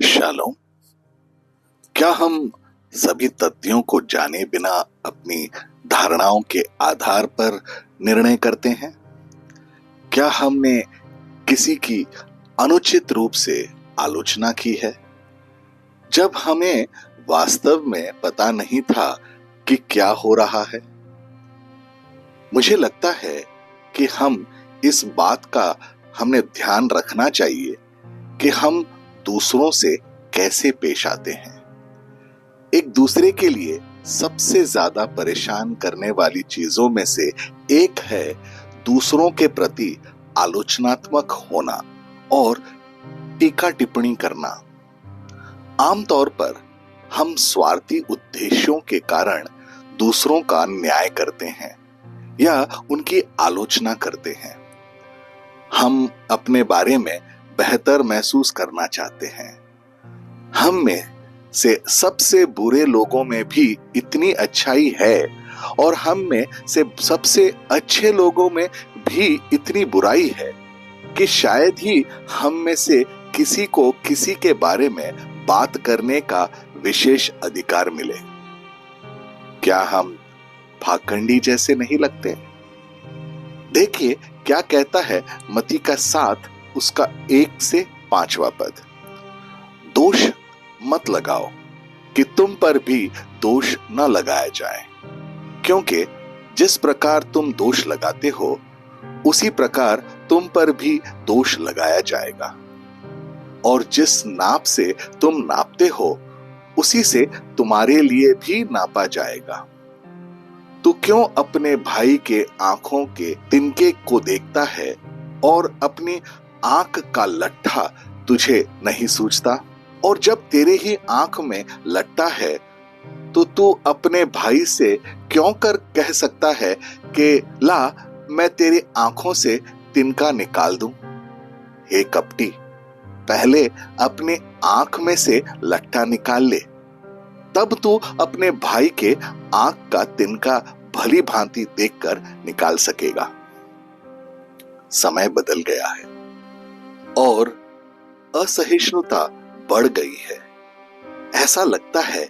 Shalom. क्या हम सभी तथ्यों को जाने बिना अपनी धारणाओं के आधार पर निर्णय करते हैं? क्या हमने किसी की अनुचित रूप से आलोचना की है जब हमें वास्तव में पता नहीं था कि क्या हो रहा है? मुझे लगता है कि हम इस बात का हमें ध्यान रखना चाहिए कि हम दूसरों से कैसे पेश आते हैं। एक दूसरे के लिए सबसे ज्यादा परेशान करने वाली चीजों में से एक है दूसरों के प्रति आलोचनात्मक होना और टीका टिप्पणी करना। आमतौर पर हम स्वार्थी उद्देश्यों के कारण दूसरों का न्याय करते हैं या उनकी आलोचना करते हैं। हम अपने बारे में बेहतर महसूस करना चाहते हैं। हम में से सबसे बुरे लोगों में भी इतनी अच्छाई है और हम में से सबसे अच्छे लोगों में भी इतनी बुराई है कि शायद ही हम में से किसी को किसी के बारे में बात करने का विशेष अधिकार मिले। क्या हम पाखंडी जैसे नहीं लगते? देखिए क्या कहता है मत्ती का 7 उसका 1 से 5 पद। दोष मत लगाओ कि तुम पर भी दोष न लगाया जाए, क्योंकि जिस प्रकार तुम दोष लगाते हो उसी प्रकार तुम पर भी दोष लगाया जाएगा, और जिस नाप से तुम नापते हो उसी से तुम्हारे लिए भी नापा जाएगा। तू क्यों अपने भाई के आंखों के तिनके को देखता है और अपनी आंख का लट्ठा तुझे नहीं सूझता? और जब तेरे ही आंख में लट्टा है तो तू अपने भाई से क्यों कर कह सकता है कि ला मैं तेरी आंखों से तिनका निकाल दूं? हे कपटी, पहले अपने आंख में से लट्ठा निकाल ले, तब तू अपने भाई के आंख का तिनका भली भांति देखकर निकाल सकेगा। समय बदल गया है और असहिष्णुता बढ़ गई है। ऐसा लगता है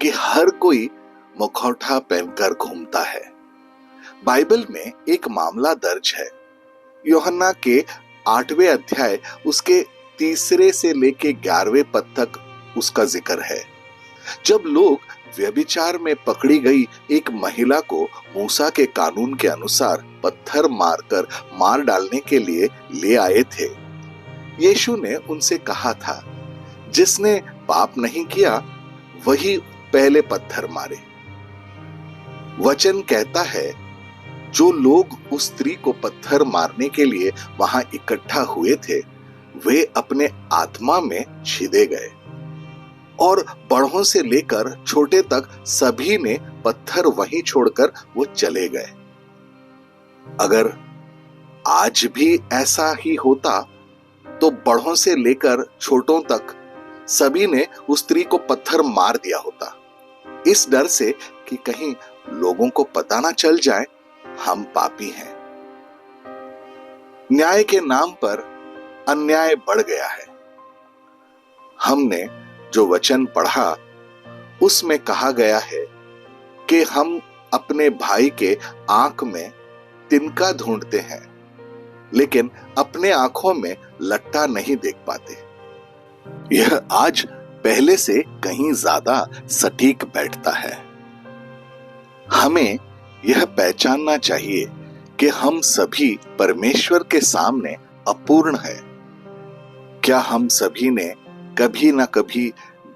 कि हर कोई मुखौटा पहनकर घूमता है। बाइबल में एक मामला दर्ज है। यूहन्ना के 8वें अध्याय उसके 3 से लेके 11वें पद तक उसका जिक्र है। जब लोग व्यभिचार में पकड़ी गई एक महिला को मूसा के कानून के अनुसार पत्थर मारकर मार डालने के लिए ले आए थे, यीशु ने उनसे कहा था, जिसने पाप नहीं किया वही पहले पत्थर मारे। वचन कहता है, जो लोग उस स्त्री को पत्थर मारने के लिए वहां इकट्ठा हुए थे वे अपने आत्मा में छिदे गए और बड़ों से लेकर छोटे तक सभी ने पत्थर वहीं छोड़कर वो चले गए। अगर आज भी ऐसा ही होता तो बड़ों से लेकर छोटों तक सभी ने उस स्त्री को पत्थर मार दिया होता, इस डर से कि कहीं लोगों को पता ना चल जाए हम पापी हैं। न्याय के नाम पर अन्याय बढ़ गया है। हमने जो वचन पढ़ा उसमें कहा गया है कि हम अपने भाई के आंख में तिनका ढूंढते हैं लेकिन अपने आंखों में लट्टा नहीं देख पाते। यह आज पहले से कहीं ज्यादा सटीक बैठता है। हमें यह पहचानना चाहिए कि हम सभी परमेश्वर के सामने अपूर्ण हैं। क्या हम सभी ने कभी ना कभी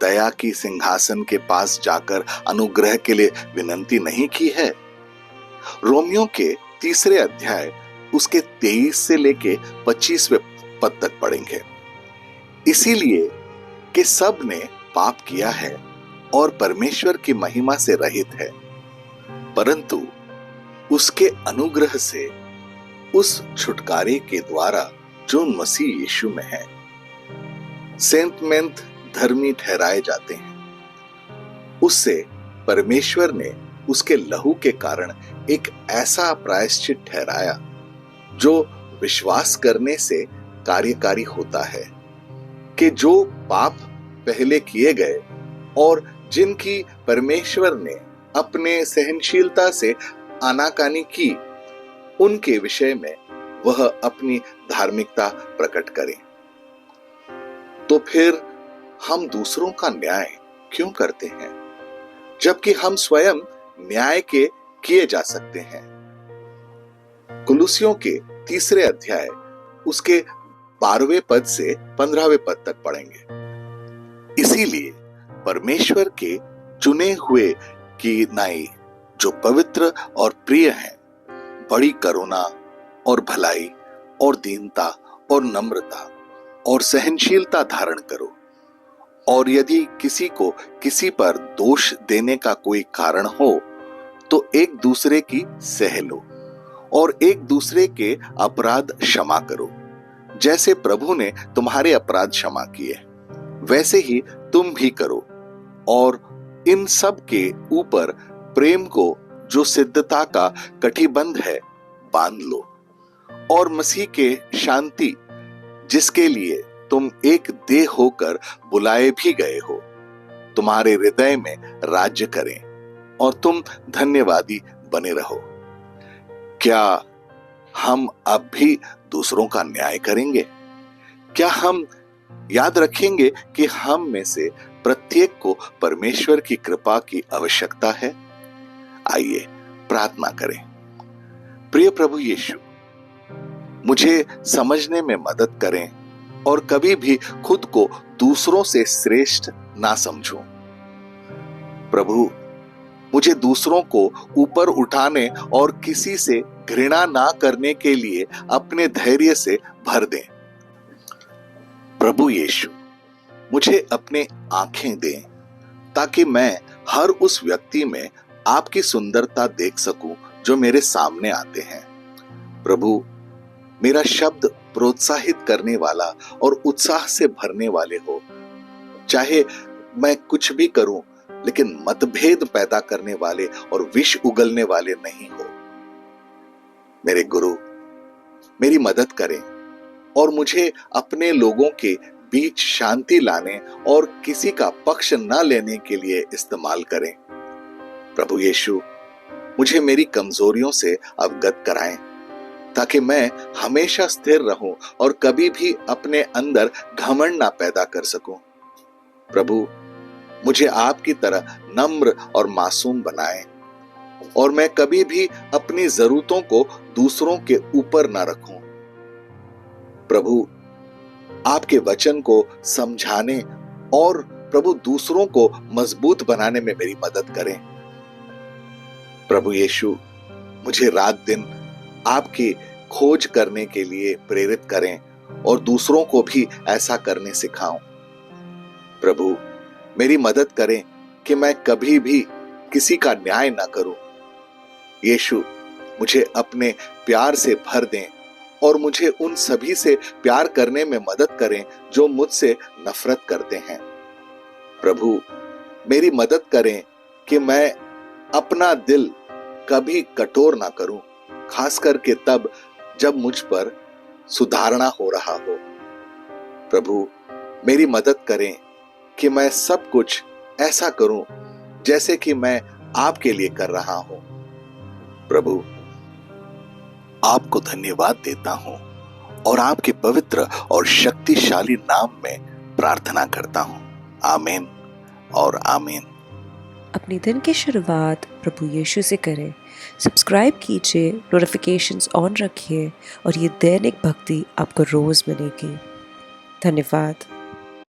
दया की सिंहासन के पास जाकर अनुग्रह के लिए विनती नहीं की है? रोमियो के 3 अध्याय उसके 23 से लेके 25वें पद तक पढ़ेंगे। इसीलिए कि सब ने पाप किया है और परमेश्वर की महिमा से रहित है, परंतु उसके अनुग्रह से उस छुटकारे के द्वारा जो मसीह यीशु में है सेंतमेंत धर्मी ठहराए जाते हैं। उससे परमेश्वर ने उसके लहू के कारण एक ऐसा प्रायश्चित ठहराया जो विश्वास करने से कार्यकारी होता है कि जो पाप पहले किए गए और जिनकी परमेश्वर ने अपने सहनशीलता से आनाकानी की, उनके विषय में वह अपनी धार्मिकता प्रकट करें। तो फिर हम दूसरों का न्याय क्यों करते हैं, जबकि हम स्वयं न्याय के किए जा सकते हैं? कुलुसियों के 3 अध्याय उसके 12वें पद से 15वें पद तक पढ़ेंगे। इसीलिए परमेश्वर के चुने हुए की नाई जो पवित्र और प्रिय हैं, बड़ी करुणा और भलाई और दीनता और नम्रता और सहनशीलता धारण करो। और यदि किसी को किसी पर दोष देने का कोई कारण हो तो एक दूसरे की सह लो और एक दूसरे के अपराध क्षमा करो। जैसे प्रभु ने तुम्हारे अपराध क्षमा किए, वैसे ही तुम भी करो। और इन सब के ऊपर प्रेम को, जो सिद्धता का कटिबंध है, बांध लो। और मसीह के शांति, जिसके लिए तुम एक देह होकर बुलाए भी गए हो, तुम्हारे हृदय में राज्य करें और तुम धन्यवादी बने रहो। क्या हम अब भी दूसरों का न्याय करेंगे? क्या हम याद रखेंगे कि हम में से प्रत्येक को परमेश्वर की कृपा की आवश्यकता है? आइए प्रार्थना करें। प्रिय प्रभु यीशु, मुझे समझने में मदद करें और कभी भी खुद को दूसरों से श्रेष्ठ ना समझूं। प्रभु, मुझे दूसरों को ऊपर उठाने और किसी से घृणा ना करने के लिए अपने धैर्य से भर दें। प्रभु यीशु, मुझे अपने आंखें दें ताकि मैं हर उस व्यक्ति में आपकी सुंदरता देख सकूं जो मेरे सामने आते हैं। प्रभु, मेरा शब्द प्रोत्साहित करने वाला और उत्साह से भरने वाले हो। चाहे मैं कुछ भी करूं, लेकिन मतभेद पैदा करने वाले और विष उगलने वाले नहीं हो। मेरे गुरु, मेरी मदद करें और मुझे अपने लोगों के बीच शांति लाने और किसी का पक्ष न लेने के लिए इस्तेमाल करें। प्रभु यीशु, मुझे मेरी कमजोरियों से अवगत कराएं ताकि मैं हमेशा स्थिर रहूं और कभी भी अपने अंदर घमंड ना पैदा कर सकूं। प्रभु, मुझे आपकी तरह नम्र और मासूम बनाएं और मैं कभी भी अपनी जरूरतों को दूसरों के ऊपर ना रखूं। प्रभु, आपके वचन को समझाने और प्रभु दूसरों को मजबूत बनाने में मेरी मदद करें। प्रभु यीशु, मुझे रात दिन आपकी खोज करने के लिए प्रेरित करें और दूसरों को भी ऐसा करने सिखाऊं। प्रभु, मेरी मदद करें कि मैं कभी भी किसी का न्याय ना करूं। यीशु, मुझे अपने प्यार से भर दें और मुझे उन सभी से प्यार करने में मदद करें जो मुझसे नफरत करते हैं। प्रभु, मेरी मदद करें कि मैं अपना दिल कभी कठोर ना करूं, खास करके तब जब मुझ पर सुधारना हो रहा हो। प्रभु, मेरी मदद करें कि मैं सब कुछ ऐसा करूं जैसे कि मैं आपके लिए कर रहा हूं। प्रभु, आपको धन्यवाद देता हूं और आपके पवित्र और शक्तिशाली नाम में प्रार्थना करता हूं। आमीन और आमीन। अपने दिन की शुरुआत प्रभु यीशु से करें। सब्सक्राइब कीजिए, नोटिफिकेशंस ऑन रखिए और ये दैनिक भक्ति आपको रोज मिलेगी। धन्यवाद।